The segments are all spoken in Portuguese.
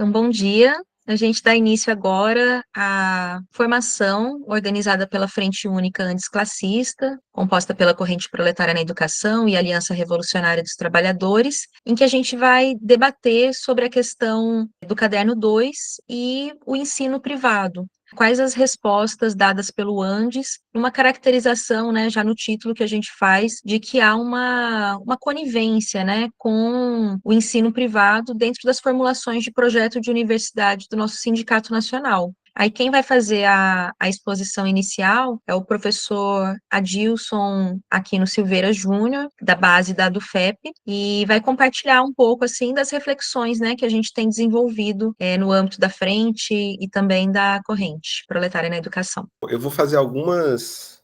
Então, bom dia. A gente dá início agora à formação organizada pela Frente Única Antisclassista, composta pela Corrente Proletária na Educação e Aliança Revolucionária dos Trabalhadores, em que a gente vai debater sobre a questão do Caderno 2 e o ensino privado. Quais as respostas dadas pelo Andes, uma caracterização, né, já no título que a gente faz, de que há uma conivência, né, com o ensino privado dentro das formulações de projeto de universidade do nosso Sindicato Nacional. Aí quem vai fazer a exposição inicial é o professor Adilson Aquino Silveira Júnior, da base da DUFEP, e vai compartilhar um pouco, assim, das reflexões, né, que a gente tem desenvolvido no âmbito da frente e também da corrente proletária na educação. Eu vou fazer algumas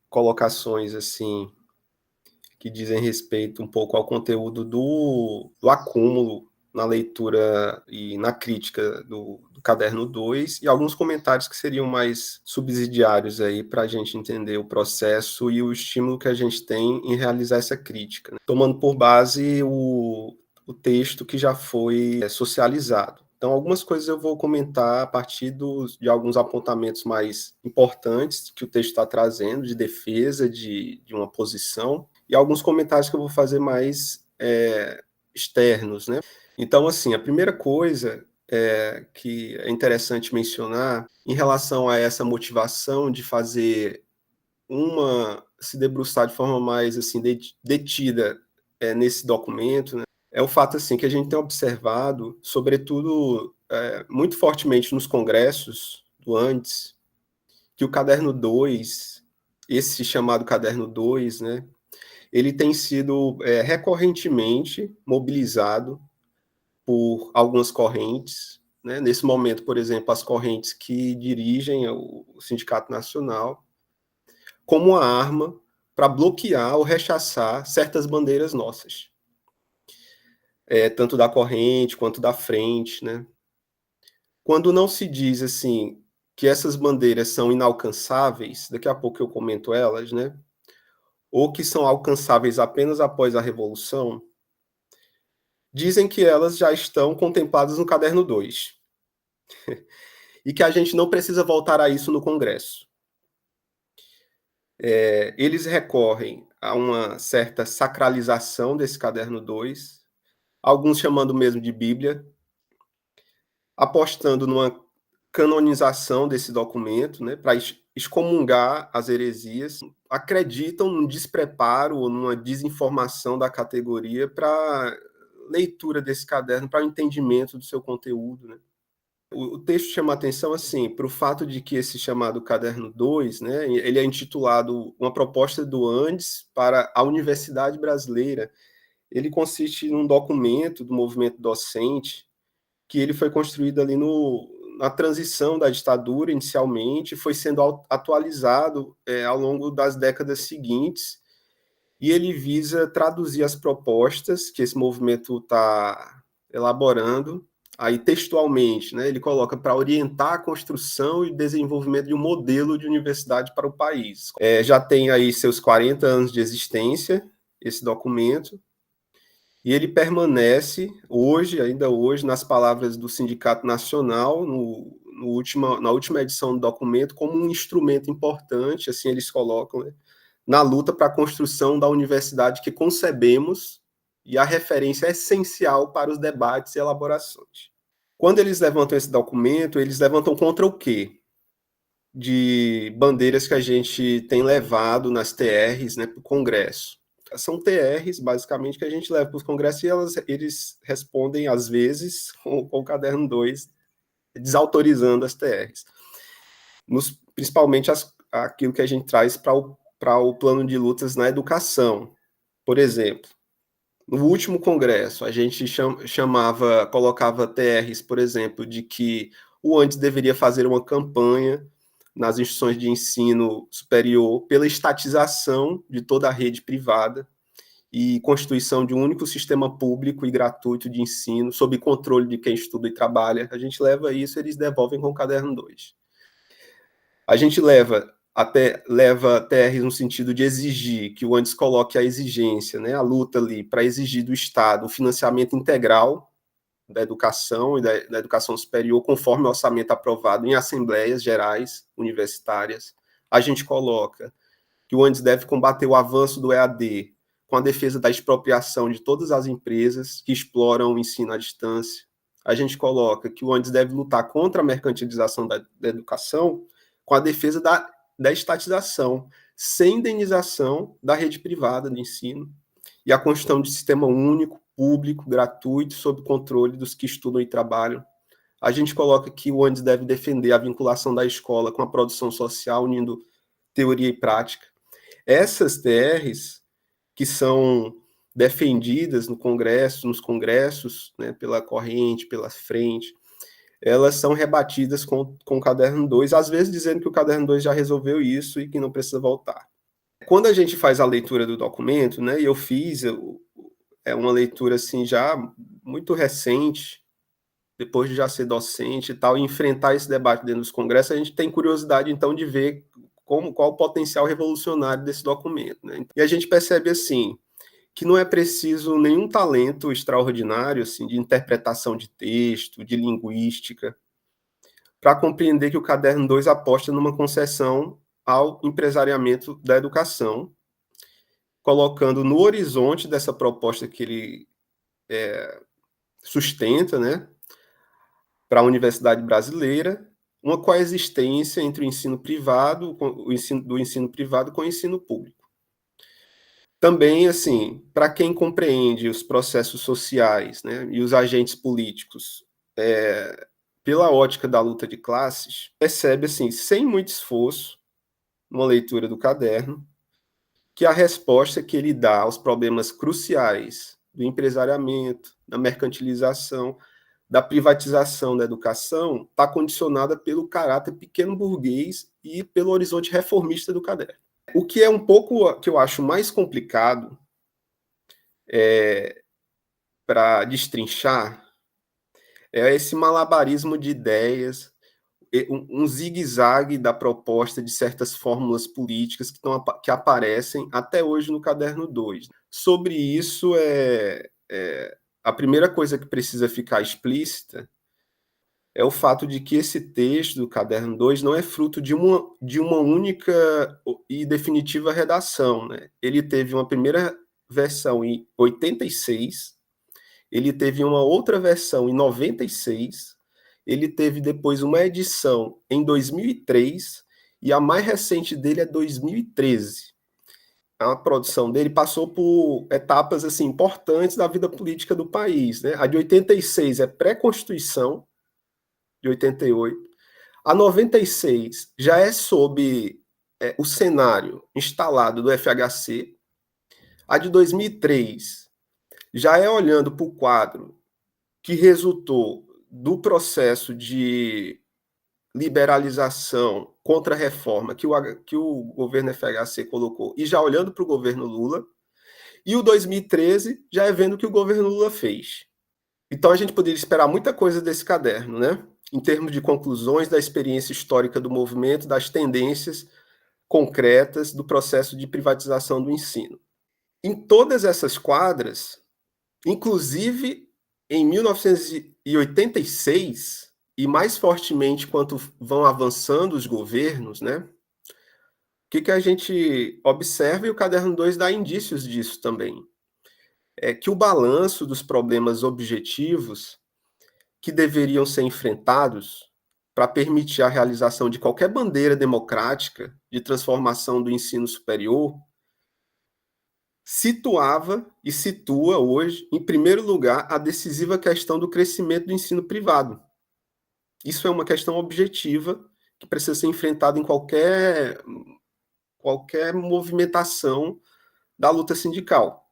colocações assim que dizem respeito um pouco ao conteúdo do acúmulo na leitura e na crítica do Caderno 2 e alguns comentários que seriam mais subsidiários aí para a gente entender o processo e o estímulo que a gente tem em realizar essa crítica, né? Tomando por base o texto que já foi socializado. Então, algumas coisas eu vou comentar a partir de alguns apontamentos mais importantes que o texto está trazendo, de defesa de uma posição, e alguns comentários que eu vou fazer mais externos, né? Então, assim, a primeira coisa que é interessante mencionar em relação a essa motivação de fazer se debruçar de forma mais assim detida nesse documento, né, é o fato assim que a gente tem observado, sobretudo muito fortemente nos congressos do Andes, que o Caderno 2, esse chamado Caderno 2, né, ele tem sido recorrentemente mobilizado por algumas correntes, né? Nesse momento, por exemplo, as correntes que dirigem o Sindicato Nacional, como uma arma para bloquear ou rechaçar certas bandeiras nossas, tanto da corrente quanto da frente, né? Quando não se diz assim que essas bandeiras são inalcançáveis, daqui a pouco eu comento elas, né? Ou que são alcançáveis apenas após a Revolução, dizem que elas já estão contempladas no Caderno 2 e que a gente não precisa voltar a isso no Congresso. Eles recorrem a uma certa sacralização desse Caderno 2, alguns chamando mesmo de Bíblia, apostando numa canonização desse documento, né, para excomungar as heresias, acreditam num despreparo ou numa desinformação da categoria para leitura desse caderno, para o entendimento do seu conteúdo, né? O texto chama atenção assim para o fato de que esse chamado Caderno 2, né, ele é intitulado Uma Proposta do Andes para a Universidade Brasileira. Ele consiste num documento do movimento docente que ele foi construído ali na transição da ditadura inicialmente, foi sendo atualizado ao longo das décadas seguintes, e ele visa traduzir as propostas que esse movimento está elaborando, aí textualmente, né, ele coloca para orientar a construção e desenvolvimento de um modelo de universidade para o país. Já tem aí seus 40 anos de existência, esse documento, e ele permanece hoje, ainda hoje, nas palavras do Sindicato Nacional, na última edição do documento, como um instrumento importante, assim eles colocam, né, na luta para a construção da universidade que concebemos e a referência essencial para os debates e elaborações. Quando eles levantam esse documento, eles levantam contra o quê? De bandeiras que a gente tem levado nas TRs, né, para o Congresso. São TRs, basicamente, que a gente leva para os congressos e eles respondem, às vezes, com o Caderno 2, desautorizando as TRs. Principalmente aquilo que a gente traz para o plano de lutas na educação. Por exemplo, no último congresso, a gente colocava TRs, por exemplo, de que o Andes deveria fazer uma campanha nas instituições de ensino superior pela estatização de toda a rede privada e constituição de um único sistema público e gratuito de ensino, sob controle de quem estuda e trabalha. A gente leva isso, eles devolvem com o Caderno 2. A gente leva TRs no sentido de exigir que o Andes coloque a exigência, né, a luta ali para exigir do Estado o financiamento integral da educação e da educação superior, conforme o orçamento aprovado em assembleias gerais universitárias. A gente coloca que o Andes deve combater o avanço do EAD com a defesa da expropriação de todas as empresas que exploram o ensino à distância. A gente coloca que o Andes deve lutar contra a mercantilização da educação com a defesa da estatização, sem indenização da rede privada de ensino, e a construção de sistema único, público, gratuito, sob controle dos que estudam e trabalham. A gente coloca que o Andes deve defender a vinculação da escola com a produção social, unindo teoria e prática. Essas TRs, que são defendidas no Congresso, nos congressos, né, pela corrente, pela frente, elas são rebatidas com o caderno 2, às vezes dizendo que o caderno 2 já resolveu isso e que não precisa voltar. Quando a gente faz a leitura do documento, né, e eu fiz, é uma leitura assim já muito recente, depois de já ser docente e tal, e enfrentar esse debate dentro dos congressos, a gente tem curiosidade, então, de ver qual o potencial revolucionário desse documento, né? E a gente percebe, assim, que não é preciso nenhum talento extraordinário, assim, de interpretação de texto, de linguística, para compreender que o Caderno 2 aposta numa concessão ao empresariamento da educação, colocando no horizonte dessa proposta que ele sustenta, né, para a universidade brasileira, uma coexistência entre o ensino privado, do ensino privado com o ensino público. Também, assim, para quem compreende os processos sociais, né, e os agentes políticos pela ótica da luta de classes, percebe, assim, sem muito esforço, numa leitura do caderno, que a resposta que ele dá aos problemas cruciais do empresariamento, da mercantilização, da privatização da educação está condicionada pelo caráter pequeno burguês e pelo horizonte reformista do caderno. O que é um pouco que eu acho mais complicado para destrinchar é esse malabarismo de ideias, um zigue-zague da proposta de certas fórmulas políticas que aparecem até hoje no caderno 2. Sobre isso, a primeira coisa que precisa ficar explícita é o fato de que esse texto do caderno 2 não é fruto de uma única e definitiva redação, né? Ele teve uma primeira versão em 86, ele teve uma outra versão em 96, ele teve depois uma edição em 2003 e a mais recente dele é 2013. A produção dele passou por etapas assim, importantes da vida política do país, né? A de 86 é pré-constituição, de 88. A 96 já é sob o cenário instalado do FHC. A de 2003 já é olhando para o quadro que resultou do processo de liberalização contra a reforma que o governo FHC colocou, e já olhando para o governo Lula. E o 2013 já é vendo o que o governo Lula fez. Então a gente poderia esperar muita coisa desse caderno, né? Em termos de conclusões da experiência histórica do movimento, das tendências concretas do processo de privatização do ensino. Em todas essas quadras, inclusive em 1986, e mais fortemente quanto vão avançando os governos, né? O que a gente observa, e o caderno 2 dá indícios disso também, é que o balanço dos problemas objetivos que deveriam ser enfrentados para permitir a realização de qualquer bandeira democrática de transformação do ensino superior, situava e situa hoje, em primeiro lugar, a decisiva questão do crescimento do ensino privado. Isso é uma questão objetiva que precisa ser enfrentada em qualquer movimentação da luta sindical.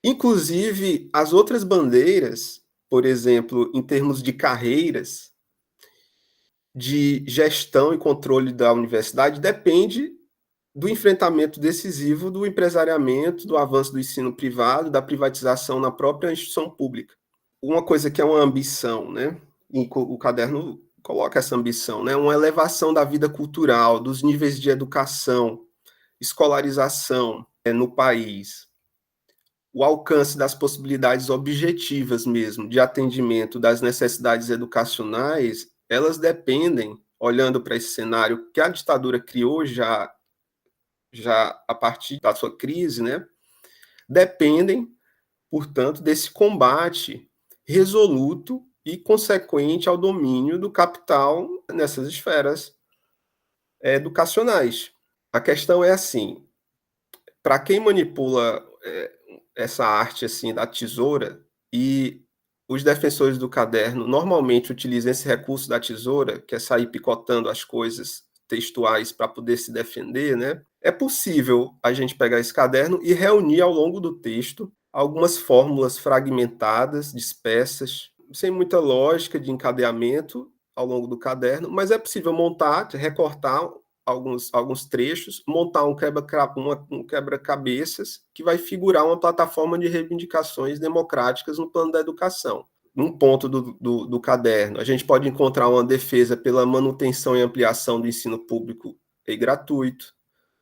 Inclusive, as outras bandeiras, por exemplo, em termos de carreiras, de gestão e controle da universidade, depende do enfrentamento decisivo do empresariamento, do avanço do ensino privado, da privatização na própria instituição pública. Uma coisa que é uma ambição, né? E o caderno coloca essa ambição, né? Uma elevação da vida cultural, dos níveis de educação, escolarização no país, o alcance das possibilidades objetivas mesmo de atendimento das necessidades educacionais, elas dependem, olhando para esse cenário que a ditadura criou já a partir da sua crise, né, dependem, portanto, desse combate resoluto e consequente ao domínio do capital nessas esferas educacionais. A questão é assim, para quem manipula essa arte assim da tesoura, e os defensores do caderno normalmente utilizam esse recurso da tesoura, que é sair picotando as coisas textuais para poder se defender, né? É possível a gente pegar esse caderno e reunir ao longo do texto algumas fórmulas fragmentadas, dispersas, sem muita lógica de encadeamento ao longo do caderno, mas é possível montar, recortar alguns trechos, montar um quebra-cabeças que vai figurar uma plataforma de reivindicações democráticas no plano da educação. Num ponto do caderno, a gente pode encontrar uma defesa pela manutenção e ampliação do ensino público e gratuito.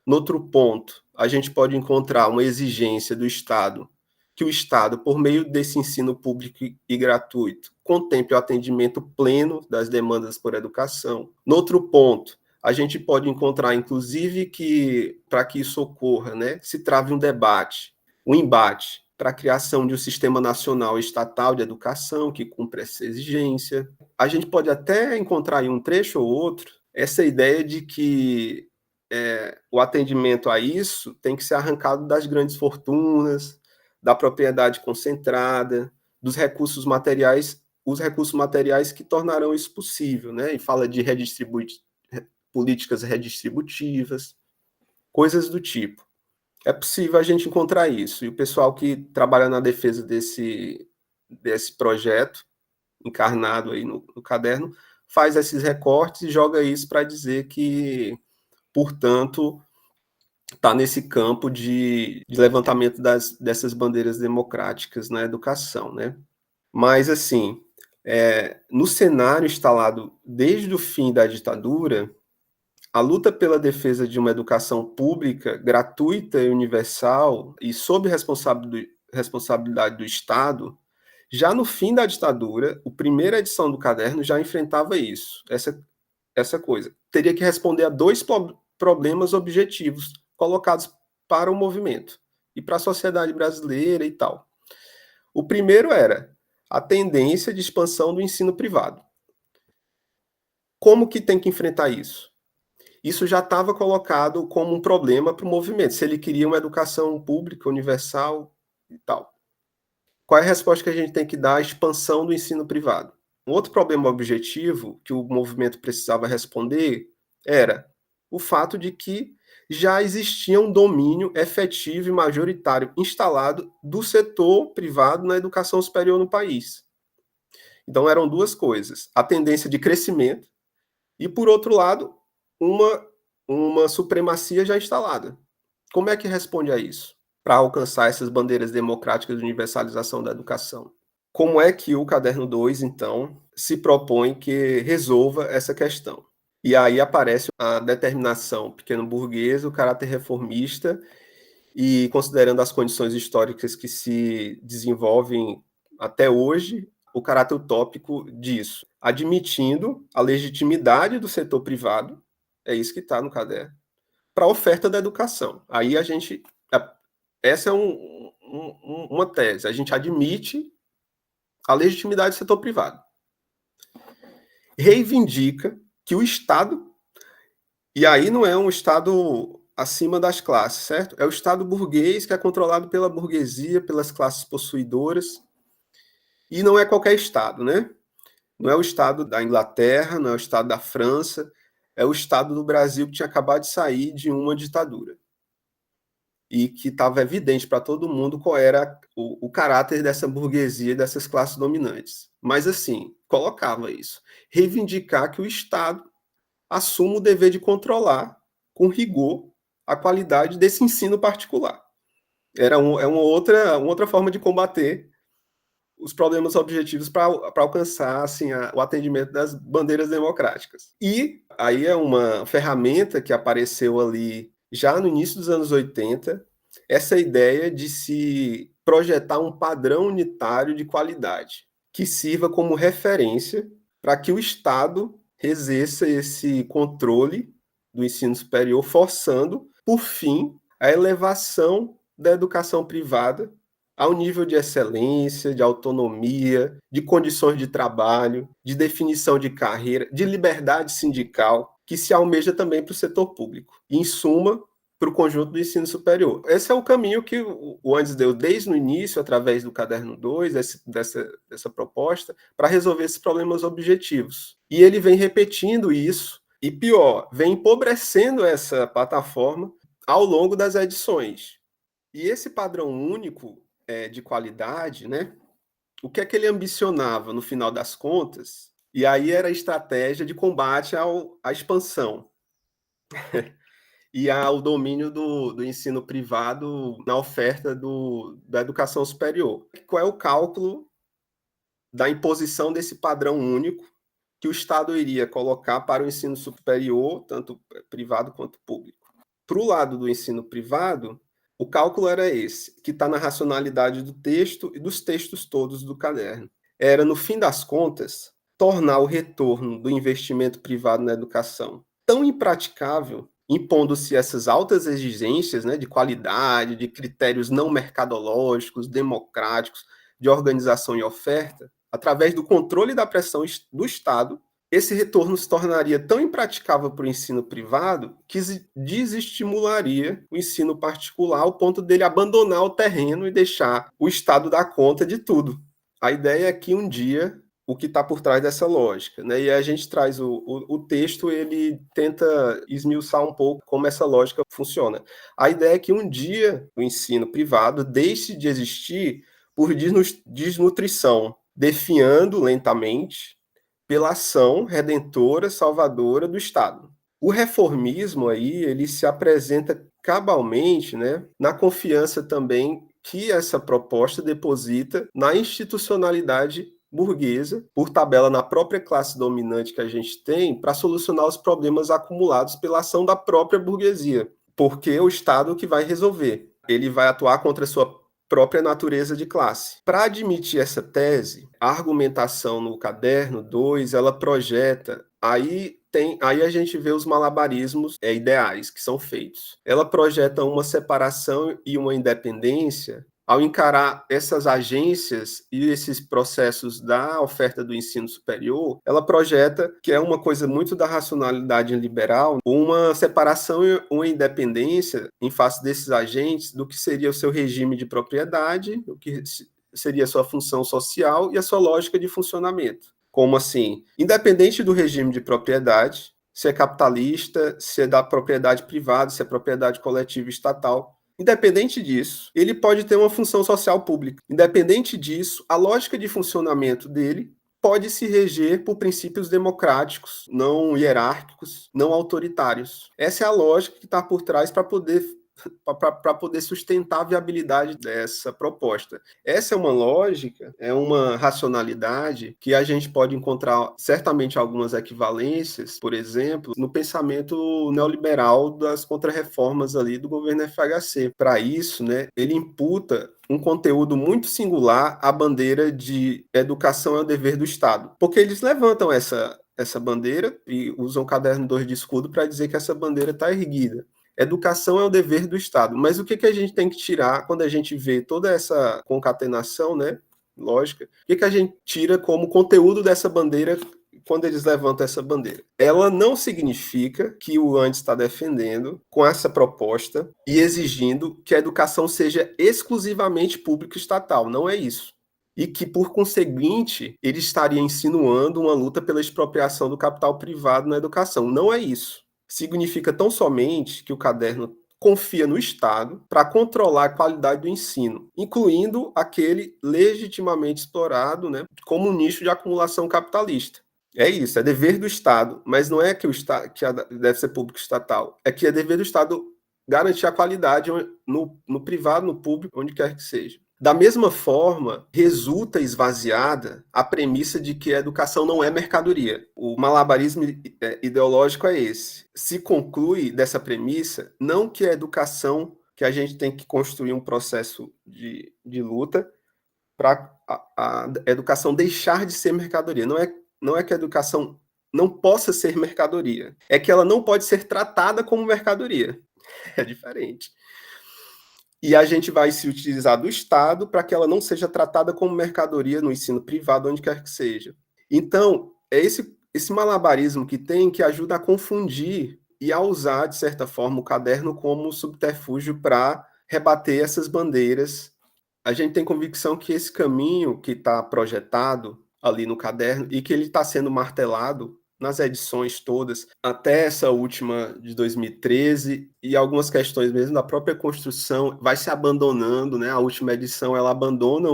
No outro ponto, a gente pode encontrar uma exigência do Estado, que o Estado, por meio desse ensino público e gratuito, contemple o atendimento pleno das demandas por educação. No outro ponto, a gente pode encontrar, inclusive, que, para que isso ocorra, né, se trave um debate, um embate para a criação de um sistema nacional estatal de educação que cumpra essa exigência. A gente pode até encontrar em um trecho ou outro essa ideia de que o atendimento a isso tem que ser arrancado das grandes fortunas, da propriedade concentrada, dos recursos materiais, os recursos materiais que tornarão isso possível, né? E fala de políticas redistributivas, coisas do tipo. É possível a gente encontrar isso. E o pessoal que trabalha na defesa desse projeto, encarnado aí no caderno, faz esses recortes e joga isso para dizer que, portanto, está nesse campo de levantamento dessas bandeiras democráticas na educação, né? Mas, assim, no cenário instalado desde o fim da ditadura, a luta pela defesa de uma educação pública, gratuita e universal e sob responsabilidade do Estado, já no fim da ditadura, a primeira edição do caderno já enfrentava isso, essa coisa. Teria que responder a dois problemas objetivos colocados para o movimento e para a sociedade brasileira e tal. O primeiro era a tendência de expansão do ensino privado. Como que tem que enfrentar isso? Isso já estava colocado como um problema para o movimento, se ele queria uma educação pública, universal e tal. Qual é a resposta que a gente tem que dar à expansão do ensino privado? Um outro problema objetivo que o movimento precisava responder era o fato de que já existia um domínio efetivo e majoritário instalado do setor privado na educação superior no país. Então eram duas coisas, a tendência de crescimento e, por outro lado, uma supremacia já instalada. Como é que responde a isso? Para alcançar essas bandeiras democráticas de universalização da educação. Como é que o Caderno 2, então, se propõe que resolva essa questão? E aí aparece a determinação pequeno-burguesa, o caráter reformista, e considerando as condições históricas que se desenvolvem até hoje, o caráter utópico disso, admitindo a legitimidade do setor privado, é isso que está no caderno, para a oferta da educação. Aí essa é uma tese, a gente admite a legitimidade do setor privado. Reivindica que o Estado, e aí não é um Estado acima das classes, certo? É o Estado burguês que é controlado pela burguesia, pelas classes possuidoras, e não é qualquer Estado, né? Não é o Estado da Inglaterra, não é o Estado da França, é o Estado do Brasil que tinha acabado de sair de uma ditadura. E que estava evidente para todo mundo qual era o caráter dessa burguesia, dessas classes dominantes. Mas, assim, colocava isso. Reivindicar que o Estado assuma o dever de controlar, com rigor, a qualidade desse ensino particular. Era uma outra forma de combater os problemas objetivos para alcançar assim, o atendimento das bandeiras democráticas. E aí é uma ferramenta que apareceu ali já no início dos anos 80, essa ideia de se projetar um padrão unitário de qualidade, que sirva como referência para que o Estado exerça esse controle do ensino superior, forçando, por fim, a elevação da educação privada ao nível de excelência, de autonomia, de condições de trabalho, de definição de carreira, de liberdade sindical, que se almeja também para o setor público. E, em suma, para o conjunto do ensino superior. Esse é o caminho que o Andes deu desde o início, através do Caderno 2, dessa proposta, para resolver esses problemas objetivos. E ele vem repetindo isso, e pior, vem empobrecendo essa plataforma ao longo das edições. E esse padrão único de qualidade, né, o que é que ele ambicionava no final das contas? E aí era a estratégia de combate à expansão e ao domínio do ensino privado na oferta da educação superior. Qual é o cálculo da imposição desse padrão único que o Estado iria colocar para o ensino superior, tanto privado quanto público? Para o lado do ensino privado, o cálculo era esse, que está na racionalidade do texto e dos textos todos do caderno. Era, no fim das contas, tornar o retorno do investimento privado na educação tão impraticável, impondo-se essas altas exigências, né, de qualidade, de critérios não mercadológicos, democráticos, de organização e oferta, através do controle da pressão do Estado, esse retorno se tornaria tão impraticável para o ensino privado que desestimularia o ensino particular ao ponto dele abandonar o terreno e deixar o Estado dar conta de tudo. A ideia é que um dia, o que está por trás dessa lógica, né? E a gente traz o texto, ele tenta esmiuçar um pouco como essa lógica funciona. A ideia é que um dia o ensino privado deixe de existir por desnutrição, definhando lentamente pela ação redentora, salvadora do Estado. O reformismo aí, ele se apresenta cabalmente, né, na confiança também que essa proposta deposita na institucionalidade burguesa, por tabela na própria classe dominante que a gente tem, para solucionar os problemas acumulados pela ação da própria burguesia, porque é o Estado que vai resolver. Ele vai atuar contra a sua própria natureza de classe. Para admitir essa tese, a argumentação no caderno 2, ela projeta, aí a gente vê os malabarismos ideais que são feitos. Ela projeta uma separação e uma independência ao encarar essas agências e esses processos da oferta do ensino superior. Ela projeta, que é uma coisa muito da racionalidade liberal, uma separação e uma independência em face desses agentes do que seria o seu regime de propriedade, o que seria a sua função social e a sua lógica de funcionamento. Como assim? Independente do regime de propriedade, se é capitalista, se é da propriedade privada, se é propriedade coletiva estatal, independente disso, ele pode ter uma função social pública. Independente disso, a lógica de funcionamento dele pode se reger por princípios democráticos, não hierárquicos, não autoritários. Essa é a lógica que está por trás para poder sustentar a viabilidade dessa proposta. Essa é uma lógica, é uma racionalidade que a gente pode encontrar certamente algumas equivalências, por exemplo, no pensamento neoliberal das contrarreformas ali do governo FHC. Para isso, né, ele imputa um conteúdo muito singular à bandeira de educação é o dever do Estado, porque eles levantam essa bandeira e usam o caderno 2 de escudo para dizer que essa bandeira está erguida. Educação é o dever do Estado. Mas o que a gente tem que tirar quando a gente vê toda essa concatenação, né, lógica? O que a gente tira como conteúdo dessa bandeira quando eles levantam essa bandeira? Ela não significa que o Andes está defendendo com essa proposta e exigindo que a educação seja exclusivamente público-estatal. Não é isso. E que, por conseguinte, ele estaria insinuando uma luta pela expropriação do capital privado na educação. Não é isso. Significa tão somente que o caderno confia no Estado para controlar a qualidade do ensino, incluindo aquele legitimamente explorado, né, como um nicho de acumulação capitalista. É isso, é dever do Estado, mas não é que o Estado deve ser público estatal, é que é dever do Estado garantir a qualidade no privado, no público, onde quer que seja. Da mesma forma, resulta esvaziada a premissa de que a educação não é mercadoria. O malabarismo ideológico é esse. Se conclui dessa premissa não que a educação que a gente tem que construir um processo de luta para a educação deixar de ser mercadoria. Não é que a educação não possa ser mercadoria, é que ela não pode ser tratada como mercadoria. É diferente. E a gente vai se utilizar do Estado para que ela não seja tratada como mercadoria no ensino privado, onde quer que seja. Então, é esse malabarismo que tem que ajuda a confundir e a usar, de certa forma, o caderno como subterfúgio para rebater essas bandeiras. A gente tem convicção que esse caminho que está projetado ali no caderno e que ele está sendo martelado nas edições todas, até essa última de 2013, e algumas questões mesmo da própria construção, vai se abandonando, né? A última edição, ela abandona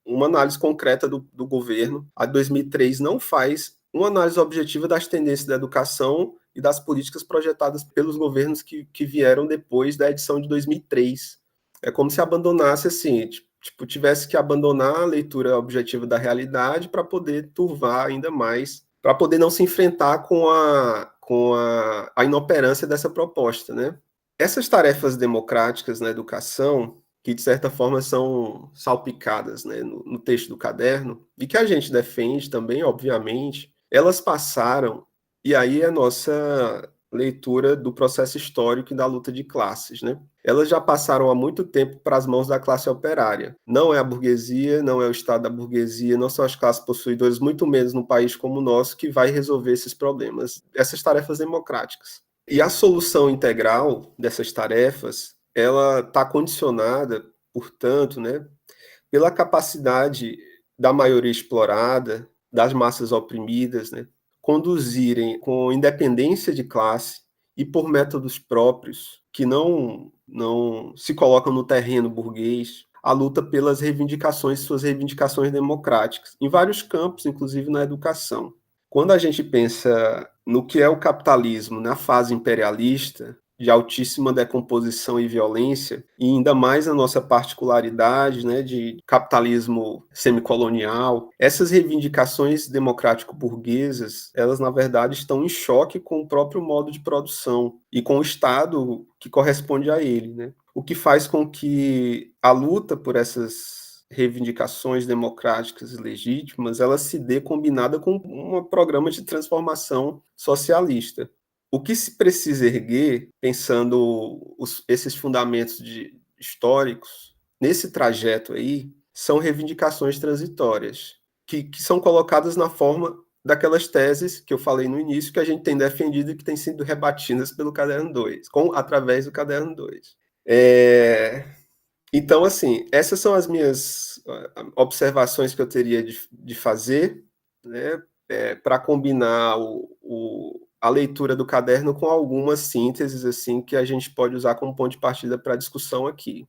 uma análise concreta do governo. A de 2003 não faz uma análise objetiva das tendências da educação e das políticas projetadas pelos governos que vieram depois da edição de 2003. É como se abandonasse assim, tipo, tivesse que abandonar a leitura objetiva da realidade para poder turvar ainda mais, para poder não se enfrentar com a inoperância dessa proposta, né? Essas tarefas democráticas na educação, que de certa forma são salpicadas, né, no texto do caderno, e que a gente defende também, obviamente, elas passaram, e aí é a nossa leitura do processo histórico e da luta de classes, né? Elas já passaram há muito tempo para as mãos da classe operária. Não é a burguesia, não é o Estado da burguesia, não são as classes possuidoras, muito menos num país como o nosso, que vai resolver esses problemas, essas tarefas democráticas. E a solução integral dessas tarefas, ela está condicionada, portanto, né, pela capacidade da maioria explorada, das massas oprimidas, né, conduzirem com independência de classe e por métodos próprios, que não se colocam no terreno burguês, a luta pelas reivindicações, suas reivindicações democráticas, em vários campos, inclusive na educação. Quando a gente pensa no que é o capitalismo na fase imperialista, de altíssima decomposição e violência, e ainda mais a nossa particularidade, né, de capitalismo semicolonial, essas reivindicações democrático-burguesas, elas na verdade estão em choque com o próprio modo de produção e com o Estado que corresponde a ele, né? O que faz com que a luta por essas reivindicações democráticas e legítimas, ela se dê combinada com um programa de transformação socialista. O que se precisa erguer, pensando esses fundamentos históricos, nesse trajeto aí, são reivindicações transitórias, que são colocadas na forma daquelas teses que eu falei no início, que a gente tem defendido e que têm sido rebatidas pelo Caderno 2, através do Caderno 2. Então, assim, essas são as minhas observações que eu teria de fazer, né, para combinar a leitura do caderno com algumas sínteses assim que a gente pode usar como ponto de partida para a discussão aqui.